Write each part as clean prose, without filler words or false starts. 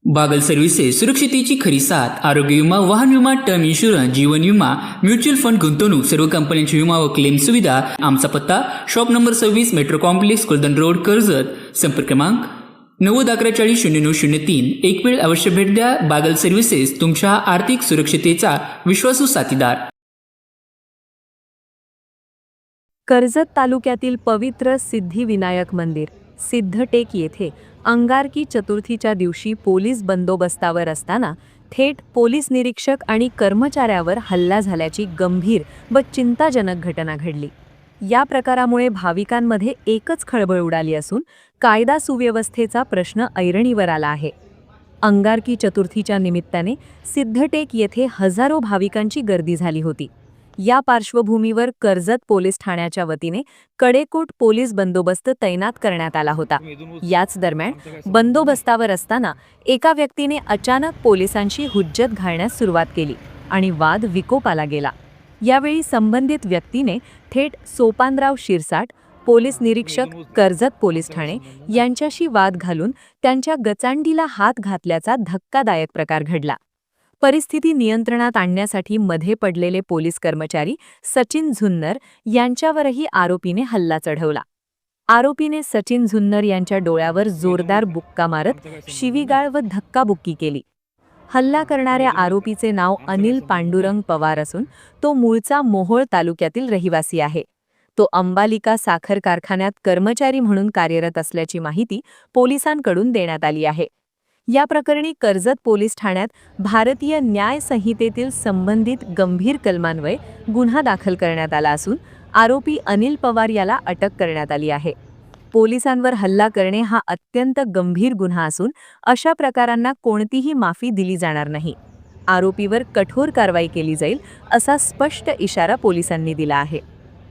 Bagal services सुरक्षितेची खरी साथ। आरोग्य विमा, वाहन विमा, टर्म इन्शुरन्स, जीवन विमा, म्युच्युअल फंड, गुंतवणूक, सर्व कंपन्यांची विमा व क्लेम सुविधा। आमचा पत्ता shop number 26, metro complex, Kuldan road, Karjat. संपर्क क्रमांक 9011400903। एक वेळ अवश्य भेट द्या। बागल सर्व्हिसेस, तुमच्या आर्थिक सुरक्षितेचा विश्वासू साथीदार। कर्जत तालुक्यातील पवित्र सिद्धिविनायक मंदिर सिद्धटेक येथे अंगारकी चतुर्थीच्या दिवशी पोलीस बंदोबस्तावर असताना थेट पोलीस निरीक्षक आणि कर्मचाऱ्यावर हल्ला झाल्याची गंभीर व चिंताजनक घटना घडली। या प्रकारामुळे भाविकांमध्ये एकच खळबळ उडाली असून कायदा सुव्यवस्थेचा प्रश्न ऐरणीवर आला आहे। अंगारकी चतुर्थीच्या निमित्ताने सिद्धटेक येथे हजारो भाविकांची गर्दी झाली होती। या पार्श्वभूमीवर कर्जत पोलीस ठाण्याच्या वतीने कडेकोट पोलीस बंदोबस्त तैनात करण्यात आला होता। याच दरम्यान बंदोबस्तावर असताना एका व्यक्तीने अचानक पोलिसांशी हुज्जत घालण्यास सुरुवात केली आणि वाद विकोपाला गेला। यावेळी संबंधित व्यक्तीने थेट सोपानराव शिरसाट, पोलीस निरीक्षक, कर्जत पोलीस ठाणे यांच्याशी वाद घालून त्यांच्या गचांडीला हात घातल्याचा धक्कादायक प्रकार घडला। परिस्थिती नियंत्रणात आणण्यासाठी मध्ये पडलेले पोलीस कर्मचारी सचिन झुन्नर यांच्यावरही आरोपीने हल्ला चढवला। आरोपीने सचिन झुन्नर यांच्या डोळ्यावर जोरदार बुक्का मारत शिवीगाळ व धक्काबुक्की केली। हल्ला करणाऱ्या आरोपीचे नाव अनिल पांडुरंग पवार असून तो मूळचा मोहोळ तालुक्यातील रहिवासी आहे। तो अंबालिका साखर कारखान्यात कर्मचारी म्हणून कार्यरत असल्याची माहिती पोलिसांकडून देण्यात आली आहे। या प्रकरणी कर्जत पोलीस ठाण्यात भारतीय न्याय संहितेतील संबंधित गंभीर कलमान्वये गुन्हा दाखल करण्यात आला असून आरोपी अनिल पवार याला अटक करण्यात आली आहे। पोलिसांवर हल्ला करणे हा अत्यंत गंभीर गुन्हा असून अशा प्रकारांना कोणतीही माफी दिली जाणार नाही। आरोपीवर कठोर कारवाई केली जाईल असा स्पष्ट इशारा पोलिसांनी दिला आहे।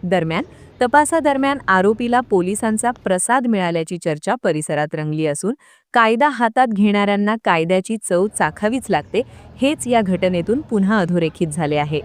दरम्यान तपासादरम्यान आरोपीला पोलिसांचा प्रसाद मिळाल्याची चर्चा परिसरात रंगली असून कायदा हातात घेणाऱ्यांना कायद्याची चव चाखावीच लागते, हेच या घटनेतून पुन्हा अधोरेखित झाले आहे।